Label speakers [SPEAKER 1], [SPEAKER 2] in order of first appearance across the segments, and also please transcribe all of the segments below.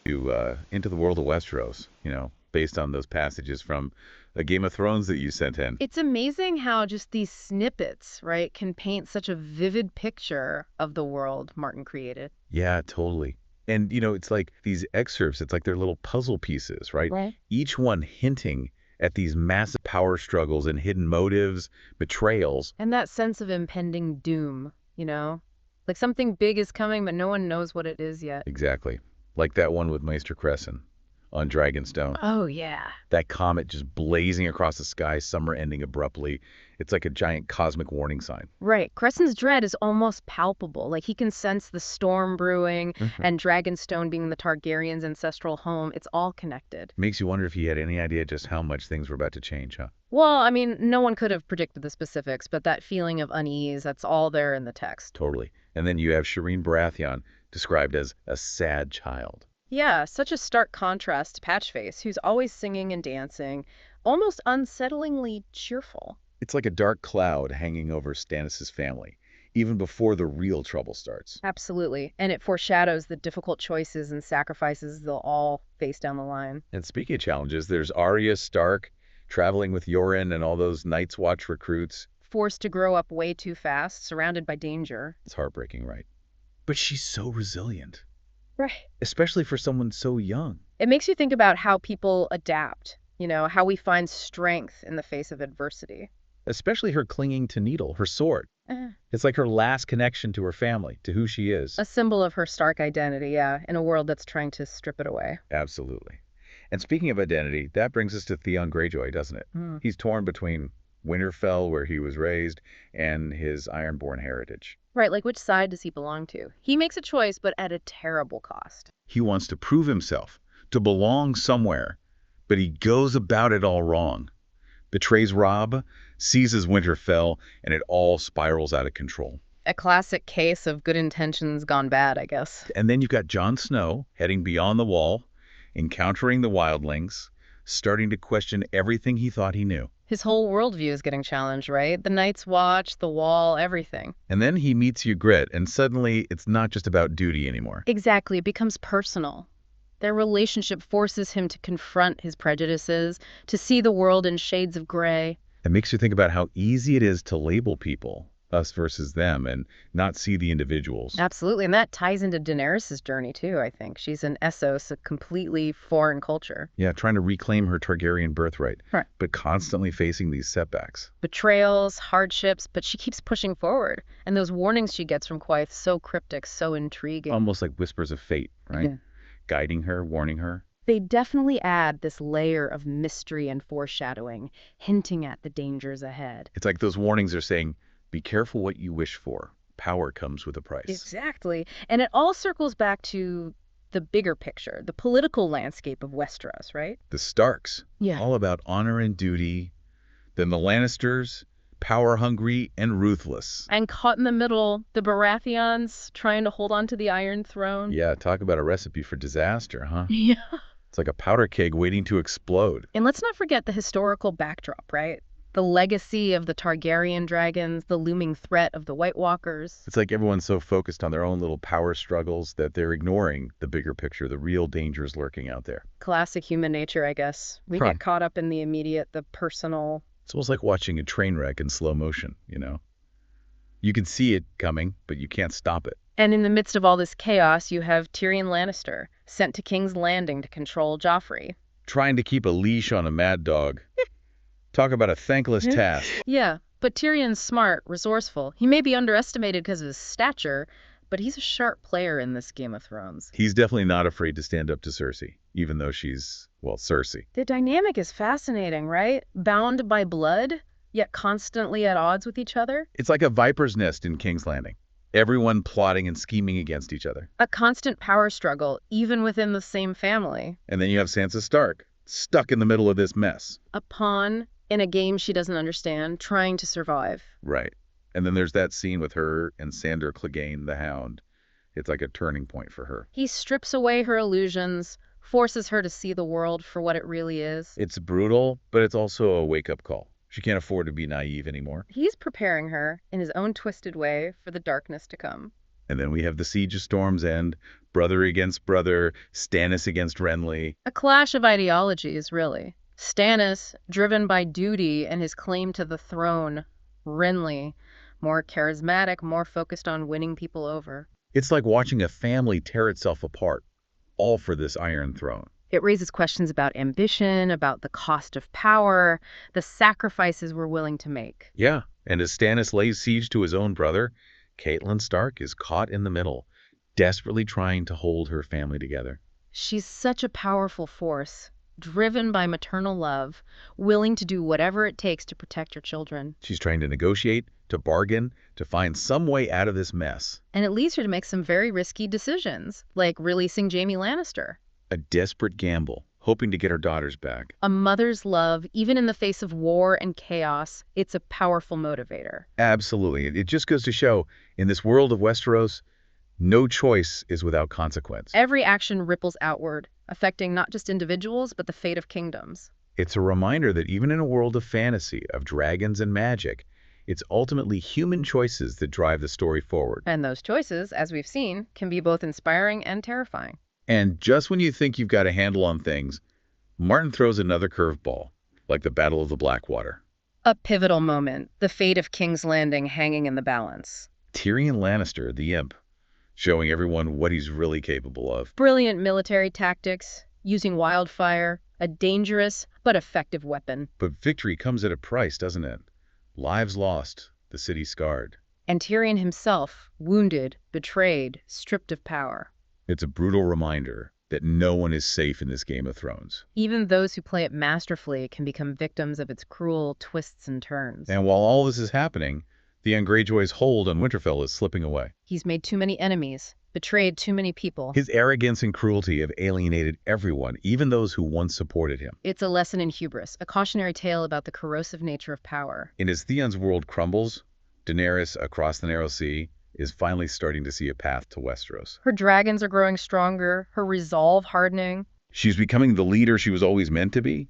[SPEAKER 1] into the world of Westeros, based on those passages from a Game of Thrones that you sent in.
[SPEAKER 2] It's amazing how just these snippets, right, can paint such a vivid picture of the world Martin created.
[SPEAKER 1] Yeah, totally. And, it's like these excerpts, it's like they're little puzzle pieces, right?
[SPEAKER 2] Right.
[SPEAKER 1] Each one hinting at these massive power struggles and hidden motives, betrayals.
[SPEAKER 2] And that sense of impending doom, you know? Like something big is coming, but no one knows what it is yet.
[SPEAKER 1] Exactly. Like that one with Maester Crescent on Dragonstone.
[SPEAKER 2] Oh, yeah.
[SPEAKER 1] That comet just blazing across the sky, summer ending abruptly. It's like a giant cosmic warning sign.
[SPEAKER 2] Right. Crescent's dread is almost palpable. Like he can sense the storm brewing and Dragonstone being the Targaryen's ancestral home. It's all connected.
[SPEAKER 1] Makes you wonder if he had any idea just how much things were about to change, huh?
[SPEAKER 2] Well, I mean, no one could have predicted the specifics, but that feeling of unease, that's all there in the text.
[SPEAKER 1] Totally. And then you have Shireen Baratheon described as a sad child.
[SPEAKER 2] Yeah, such a stark contrast to Patchface, who's always singing and dancing, almost unsettlingly cheerful.
[SPEAKER 1] It's like a dark cloud hanging over Stannis' family, even before the real trouble starts.
[SPEAKER 2] Absolutely. And it foreshadows the difficult choices and sacrifices they'll all face down the line.
[SPEAKER 1] And speaking of challenges, there's Arya Stark traveling with Yoren and all those Night's Watch recruits.
[SPEAKER 2] Forced to grow up way too fast, surrounded by danger.
[SPEAKER 1] It's heartbreaking, right? But she's so resilient,
[SPEAKER 2] Right.
[SPEAKER 1] especially for someone so young.
[SPEAKER 2] It makes you think about how people adapt, how we find strength in the face of adversity.
[SPEAKER 1] Especially her clinging to Needle, her sword.
[SPEAKER 2] Eh.
[SPEAKER 1] It's like her last connection to her family, to who she is.
[SPEAKER 2] A symbol of her Stark identity, yeah, in a world that's trying to strip it away.
[SPEAKER 1] Absolutely. And speaking of identity, that brings us to Theon Greyjoy, doesn't it? He's torn between Winterfell, where he was raised, and his Ironborn heritage.
[SPEAKER 2] Right, like which side does he belong to? He makes a choice, but at a terrible cost.
[SPEAKER 1] He wants to prove himself, to belong somewhere, but he goes about it all wrong. Betrays Robb, seizes Winterfell, and it all spirals out of control.
[SPEAKER 2] A classic case of good intentions gone bad, I guess.
[SPEAKER 1] And then you've got Jon Snow heading beyond the wall, encountering the wildlings, starting to question everything he thought he knew.
[SPEAKER 2] His whole worldview is getting challenged, right? The Night's Watch, the Wall, everything.
[SPEAKER 1] And then he meets Ygritte, and suddenly it's not just about duty anymore.
[SPEAKER 2] Exactly, it becomes personal. Their relationship forces him to confront his prejudices, to see the world in shades of gray.
[SPEAKER 1] It makes you think about how easy it is to label people, us versus them, and not see the individuals.
[SPEAKER 2] Absolutely, and that ties into Daenerys' journey too, I think. She's an Essos, a completely foreign culture.
[SPEAKER 1] Yeah, trying to reclaim her Targaryen birthright,
[SPEAKER 2] Right.
[SPEAKER 1] but constantly facing these setbacks.
[SPEAKER 2] Betrayals, hardships, but she keeps pushing forward. And those warnings she gets from Quaithe, so cryptic, so intriguing.
[SPEAKER 1] Almost like whispers of fate, right?
[SPEAKER 2] Yeah.
[SPEAKER 1] Guiding her, warning her.
[SPEAKER 2] They definitely add this layer of mystery and foreshadowing, hinting at the dangers ahead.
[SPEAKER 1] It's like those warnings are saying, be careful what you wish for. Power comes with a price.
[SPEAKER 2] Exactly. And it all circles back to the bigger picture, the political landscape of Westeros, right?
[SPEAKER 1] The Starks,
[SPEAKER 2] Yeah.
[SPEAKER 1] all about honor and duty. Then the Lannisters, power-hungry and ruthless.
[SPEAKER 2] And caught in the middle, the Baratheons trying to hold on to the Iron Throne.
[SPEAKER 1] Yeah, talk about a recipe for disaster, huh?
[SPEAKER 2] Yeah.
[SPEAKER 1] It's like a powder keg waiting to explode.
[SPEAKER 2] And let's not forget the historical backdrop, right? The legacy of the Targaryen dragons, the looming threat of the White Walkers.
[SPEAKER 1] It's like everyone's so focused on their own little power struggles that they're ignoring the bigger picture, the real dangers lurking out there.
[SPEAKER 2] Classic human nature, I guess. We
[SPEAKER 1] Huh.
[SPEAKER 2] get caught up in the immediate, the personal.
[SPEAKER 1] It's almost like watching a train wreck in slow motion, You can see it coming, but you can't stop it.
[SPEAKER 2] And in the midst of all this chaos, you have Tyrion Lannister, sent to King's Landing to control Joffrey.
[SPEAKER 1] Trying to keep a leash on a mad dog. Talk about a thankless task.
[SPEAKER 2] Yeah, but Tyrion's smart, resourceful. He may be underestimated because of his stature, but he's a sharp player in this Game of Thrones.
[SPEAKER 1] He's definitely not afraid to stand up to Cersei, even though she's, Cersei.
[SPEAKER 2] The dynamic is fascinating, right? Bound by blood, yet constantly at odds with each other.
[SPEAKER 1] It's like a viper's nest in King's Landing. Everyone plotting and scheming against each other.
[SPEAKER 2] A constant power struggle, even within the same family.
[SPEAKER 1] And then you have Sansa Stark, stuck in the middle of this mess.
[SPEAKER 2] A pawn in a game she doesn't understand, trying to survive.
[SPEAKER 1] Right. And then there's that scene with her and Sandor Clegane, the Hound. It's like a turning point for her.
[SPEAKER 2] He strips away her illusions, forces her to see the world for what it really is.
[SPEAKER 1] It's brutal, but it's also a wake-up call. She can't afford to be naive anymore.
[SPEAKER 2] He's preparing her, in his own twisted way, for the darkness to come.
[SPEAKER 1] And then we have the Siege of Storm's End, brother against brother, Stannis against Renly.
[SPEAKER 2] A clash of ideologies, really. Stannis, driven by duty and his claim to the throne. Renly, more charismatic, more focused on winning people over.
[SPEAKER 1] It's like watching a family tear itself apart, all for this Iron Throne.
[SPEAKER 2] It raises questions about ambition, about the cost of power, the sacrifices we're willing to make.
[SPEAKER 1] Yeah, and as Stannis lays siege to his own brother, Catelyn Stark is caught in the middle, desperately trying to hold her family together.
[SPEAKER 2] She's such a powerful force, driven by maternal love, willing to do whatever it takes to protect her children.
[SPEAKER 1] She's trying to negotiate, to bargain, to find some way out of this mess.
[SPEAKER 2] And it leads her to make some very risky decisions, like releasing Jaime Lannister.
[SPEAKER 1] A desperate gamble, hoping to get her daughters back.
[SPEAKER 2] A mother's love, even in the face of war and chaos, it's a powerful motivator.
[SPEAKER 1] Absolutely. It just goes to show, in this world of Westeros, no choice is without consequence.
[SPEAKER 2] Every action ripples outward, affecting not just individuals, but the fate of kingdoms.
[SPEAKER 1] It's a reminder that even in a world of fantasy, of dragons and magic, it's ultimately human choices that drive the story forward.
[SPEAKER 2] And those choices, as we've seen, can be both inspiring and terrifying.
[SPEAKER 1] And just when you think you've got a handle on things, Martin throws another curveball, like the Battle of the Blackwater.
[SPEAKER 2] A pivotal moment, the fate of King's Landing hanging in the balance.
[SPEAKER 1] Tyrion Lannister, the Imp, showing everyone what he's really capable of.
[SPEAKER 2] Brilliant military tactics, using wildfire, a dangerous but effective weapon.
[SPEAKER 1] But victory comes at a price, doesn't it? Lives lost, the city scarred.
[SPEAKER 2] And Tyrion himself, wounded, betrayed, stripped of power.
[SPEAKER 1] It's a brutal reminder that no one is safe in this Game of Thrones.
[SPEAKER 2] Even those who play it masterfully can become victims of its cruel twists and turns.
[SPEAKER 1] And while all this is happening, Theon Greyjoy's hold on Winterfell is slipping away.
[SPEAKER 2] He's made too many enemies, betrayed too many people.
[SPEAKER 1] His arrogance and cruelty have alienated everyone, even those who once supported him.
[SPEAKER 2] It's a lesson in hubris, a cautionary tale about the corrosive nature of power.
[SPEAKER 1] And as Theon's world crumbles, Daenerys across the Narrow Sea is finally starting to see a path to Westeros.
[SPEAKER 2] Her dragons are growing stronger, her resolve hardening.
[SPEAKER 1] She's becoming the leader she was always meant to be,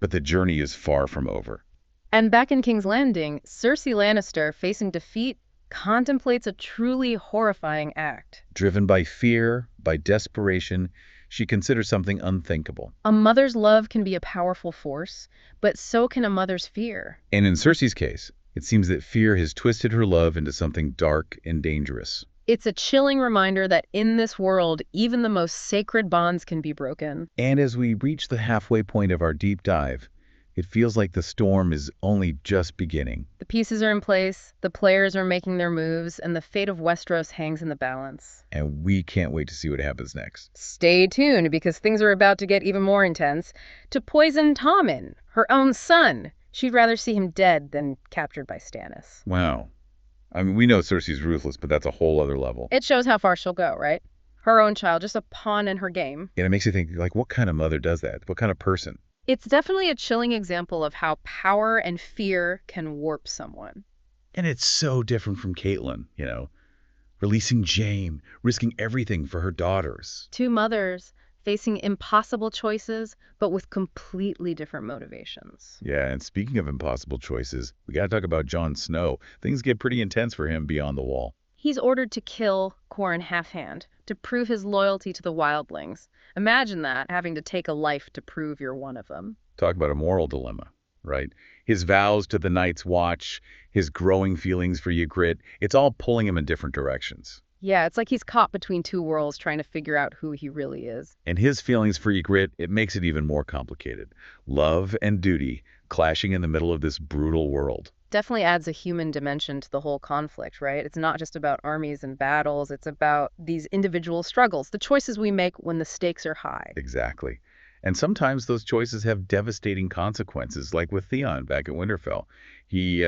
[SPEAKER 1] but the journey is far from over.
[SPEAKER 2] And back in King's Landing, Cersei Lannister, facing defeat, contemplates a truly horrifying act.
[SPEAKER 1] Driven by fear, by desperation, she considers something unthinkable.
[SPEAKER 2] A mother's love can be a powerful force, but so can a mother's fear.
[SPEAKER 1] And in Cersei's case, it seems that fear has twisted her love into something dark and dangerous.
[SPEAKER 2] It's a chilling reminder that in this world, even the most sacred bonds can be broken.
[SPEAKER 1] And as we reach the halfway point of our deep dive, it feels like the storm is only just beginning.
[SPEAKER 2] The pieces are in place, the players are making their moves, and the fate of Westeros hangs in the balance.
[SPEAKER 1] And we can't wait to see what happens next.
[SPEAKER 2] Stay tuned, because things are about to get even more intense. To poison Tommen, her own son. She'd rather see him dead than captured by Stannis.
[SPEAKER 1] Wow. I mean, we know Cersei's ruthless, but that's a whole other level.
[SPEAKER 2] It shows how far she'll go, right? Her own child, just a pawn in her game.
[SPEAKER 1] And it makes you think, like, what kind of mother does that? What kind of person?
[SPEAKER 2] It's definitely a chilling example of how power and fear can warp someone.
[SPEAKER 1] And it's so different from Catelyn, releasing Jaime, risking everything for her daughters.
[SPEAKER 2] Two mothers facing impossible choices, but with completely different motivations.
[SPEAKER 1] Yeah, and speaking of impossible choices, we got to talk about Jon Snow. Things get pretty intense for him beyond the wall.
[SPEAKER 2] He's ordered to kill Qhorin Halfhand to prove his loyalty to the wildlings. Imagine that, having to take a life to prove you're one of them.
[SPEAKER 1] Talk about a moral dilemma, right? His vows to the Night's Watch, his growing feelings for Ygritte, it's all pulling him in different directions.
[SPEAKER 2] Yeah, it's like he's caught between two worlds trying to figure out who he really is.
[SPEAKER 1] And his feelings for Ygritte, it makes it even more complicated. Love and duty clashing in the middle of this brutal world.
[SPEAKER 2] Definitely adds a human dimension to the whole conflict, right? It's not just about armies and battles. It's about these individual struggles, the choices we make when the stakes are high.
[SPEAKER 1] Exactly. And sometimes those choices have devastating consequences, like with Theon back at Winterfell. He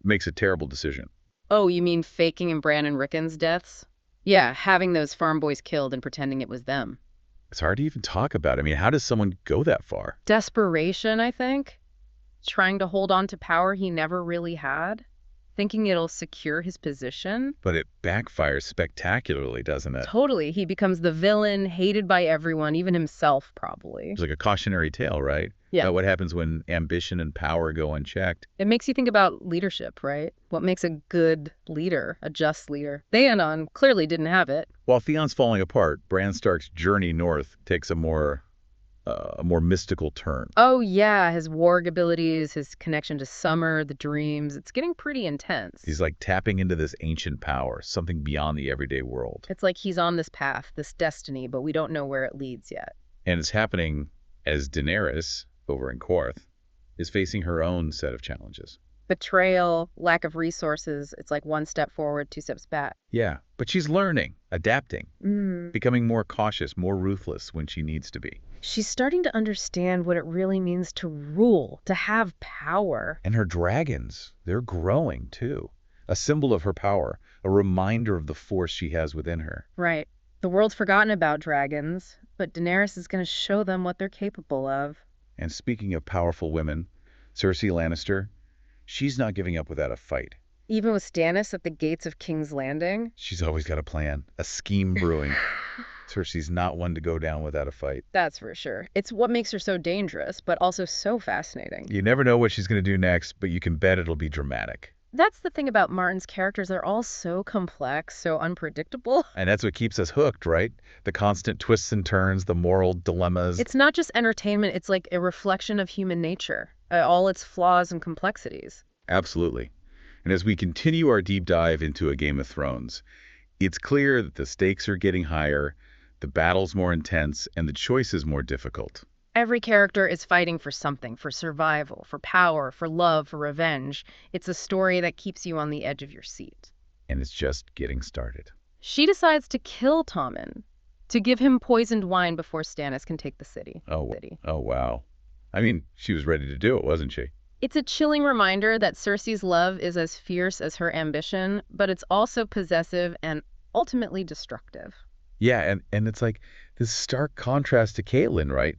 [SPEAKER 1] makes a terrible decision.
[SPEAKER 2] Oh, you mean faking and Bran and Rickon's deaths? Yeah, having those farm boys killed and pretending it was them.
[SPEAKER 1] It's hard to even talk about. I mean, how does someone go that far?
[SPEAKER 2] Desperation, I think. Trying to hold on to power he never really had. Thinking it'll secure his position.
[SPEAKER 1] But it backfires spectacularly, doesn't it?
[SPEAKER 2] Totally. He becomes the villain, hated by everyone, even himself, probably.
[SPEAKER 1] It's like a cautionary tale, right?
[SPEAKER 2] Yeah.
[SPEAKER 1] About what happens when ambition and power go unchecked.
[SPEAKER 2] It makes you think about leadership, right? What makes a good leader, a just leader? Theonon clearly didn't have it.
[SPEAKER 1] While Theon's falling apart, Bran Stark's journey north takes a more mystical turn.
[SPEAKER 2] Oh yeah, his warg abilities, his connection to summer, the dreams. It's getting pretty intense.
[SPEAKER 1] He's like tapping into this ancient power, something beyond the everyday world.
[SPEAKER 2] It's like he's on this path, this destiny, but we don't know where it leads yet.
[SPEAKER 1] And it's happening as Daenerys, over in Korth, is facing her own set of challenges.
[SPEAKER 2] Betrayal, lack of resources, it's like one step forward, two steps back.
[SPEAKER 1] Yeah, but she's learning, adapting, becoming more cautious, more ruthless when she needs to be.
[SPEAKER 2] She's starting to understand what it really means to rule, to have power.
[SPEAKER 1] And her dragons, they're growing too. A symbol of her power, a reminder of the force she has within her.
[SPEAKER 2] Right. The world's forgotten about dragons, but Daenerys is going to show them what they're capable of.
[SPEAKER 1] And speaking of powerful women, Cersei Lannister, she's not giving up without a fight.
[SPEAKER 2] Even with Stannis at the gates of King's Landing.
[SPEAKER 1] She's always got a plan, a scheme brewing. Cersei's not one to go down without a fight.
[SPEAKER 2] That's for sure. It's what makes her so dangerous, but also so fascinating.
[SPEAKER 1] You never know what she's going to do next, but you can bet it'll be dramatic.
[SPEAKER 2] That's the thing about Martin's characters. They're all so complex, so unpredictable.
[SPEAKER 1] And that's what keeps us hooked, right? The constant twists and turns, the moral dilemmas.
[SPEAKER 2] It's not just entertainment, it's like a reflection of human nature, all its flaws and complexities.
[SPEAKER 1] Absolutely. And as we continue our deep dive into A Game of Thrones, it's clear that the stakes are getting higher, the battle's more intense, and the choice is more difficult.
[SPEAKER 2] Every character is fighting for something, for survival, for power, for love, for revenge. It's a story that keeps you on the edge of your seat.
[SPEAKER 1] And it's just getting started.
[SPEAKER 2] She decides to kill Tommen, to give him poisoned wine before Stannis can take the city.
[SPEAKER 1] Oh, wow. I mean, she was ready to do it, wasn't she?
[SPEAKER 2] It's a chilling reminder that Cersei's love is as fierce as her ambition, but it's also possessive and ultimately destructive.
[SPEAKER 1] Yeah, and it's like this stark contrast to Catelyn, right?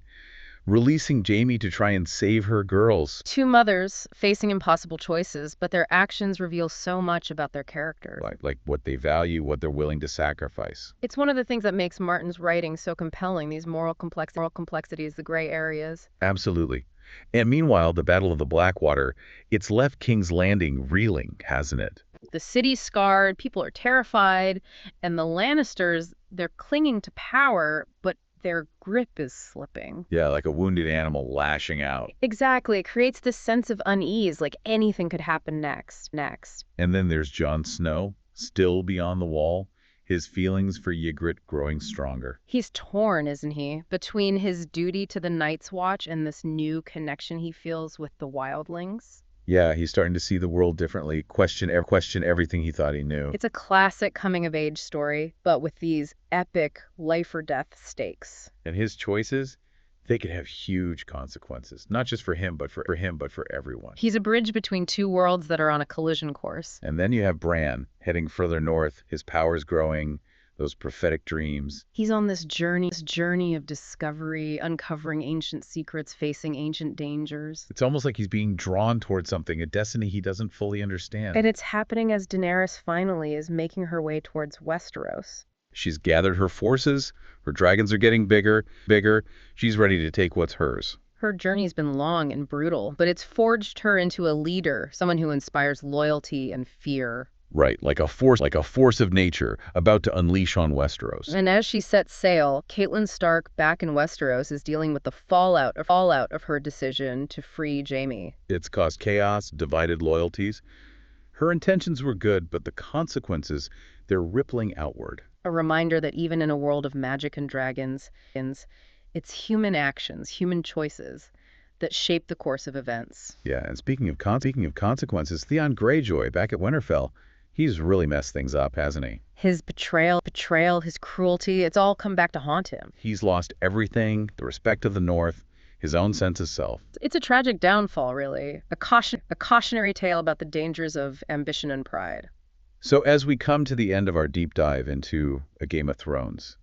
[SPEAKER 1] Releasing Jaime to try and save her girls.
[SPEAKER 2] Two mothers facing impossible choices, but their actions reveal so much about their characters.
[SPEAKER 1] Like what they value, what they're willing to sacrifice.
[SPEAKER 2] It's one of the things that makes Martin's writing so compelling, these moral complexities, the gray areas.
[SPEAKER 1] Absolutely. And meanwhile, the Battle of the Blackwater, it's left King's Landing reeling, hasn't it?
[SPEAKER 2] The city's scarred, people are terrified, and the Lannisters, they're clinging to power, but their grip is slipping.
[SPEAKER 1] Yeah, like a wounded animal lashing out.
[SPEAKER 2] Exactly. It creates this sense of unease, like anything could happen next.
[SPEAKER 1] And then there's Jon Snow, still beyond the wall, his feelings for Ygritte growing stronger.
[SPEAKER 2] He's torn, isn't he? Between his duty to the Night's Watch and this new connection he feels with the wildlings.
[SPEAKER 1] Yeah, he's starting to see the world differently, question everything he thought he knew.
[SPEAKER 2] It's a classic coming-of-age story, but with these epic life-or-death stakes.
[SPEAKER 1] And his choices, they could have huge consequences, not just for him, but for everyone.
[SPEAKER 2] He's a bridge between two worlds that are on a collision course.
[SPEAKER 1] And then you have Bran heading further north, his powers growing, those prophetic dreams.
[SPEAKER 2] He's on this journey of discovery, uncovering ancient secrets, facing ancient dangers.
[SPEAKER 1] It's almost like he's being drawn towards something, a destiny he doesn't fully understand.
[SPEAKER 2] And it's happening as Daenerys finally is making her way towards Westeros.
[SPEAKER 1] She's gathered her forces, her dragons are getting bigger. She's ready to take what's hers.
[SPEAKER 2] Her journey's been long and brutal, but it's forged her into a leader, someone who inspires loyalty and fear.
[SPEAKER 1] Right, like a force of nature about to unleash on Westeros.
[SPEAKER 2] And as she sets sail, Catelyn Stark back in Westeros is dealing with the fallout of her decision to free Jaime.
[SPEAKER 1] It's caused chaos, divided loyalties. Her intentions were good, but the consequences, they're rippling outward.
[SPEAKER 2] A reminder that even in a world of magic and dragons, it's human actions, human choices that shape the course of events.
[SPEAKER 1] Yeah, and speaking of consequences, Theon Greyjoy back at Winterfell, he's really messed things up, hasn't he?
[SPEAKER 2] His betrayal, his cruelty, it's all come back to haunt him.
[SPEAKER 1] He's lost everything, the respect of the North, his own sense of self.
[SPEAKER 2] It's a tragic downfall, really. A cautionary tale about the dangers of ambition and pride.
[SPEAKER 1] So as we come to the end of our deep dive into A Game of Thrones,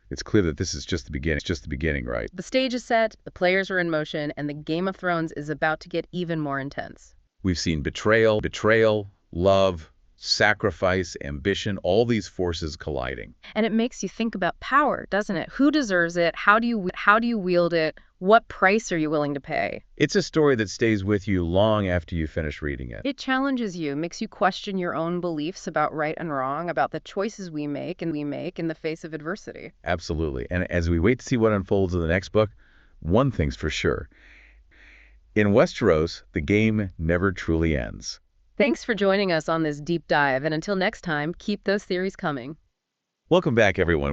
[SPEAKER 1] it's clear that this is just the beginning. It's just the beginning, right?
[SPEAKER 2] The stage is set, the players are in motion, and the Game of Thrones is about to get even more intense.
[SPEAKER 1] We've seen betrayal, love, Sacrifice, ambition, all these forces colliding.
[SPEAKER 2] And it makes you think about power, doesn't it? Who deserves it? How do you wield it? What price are you willing to pay?
[SPEAKER 1] It's a story that stays with you long after you finish reading it.
[SPEAKER 2] It challenges you, makes you question your own beliefs about right and wrong, about the choices we make in the face of adversity.
[SPEAKER 1] Absolutely. And as we wait to see what unfolds in the next book, one thing's for sure. In Westeros, the game never truly ends.
[SPEAKER 2] Thanks for joining us on this deep dive, and until next time, keep those theories coming.
[SPEAKER 1] Welcome back, everyone.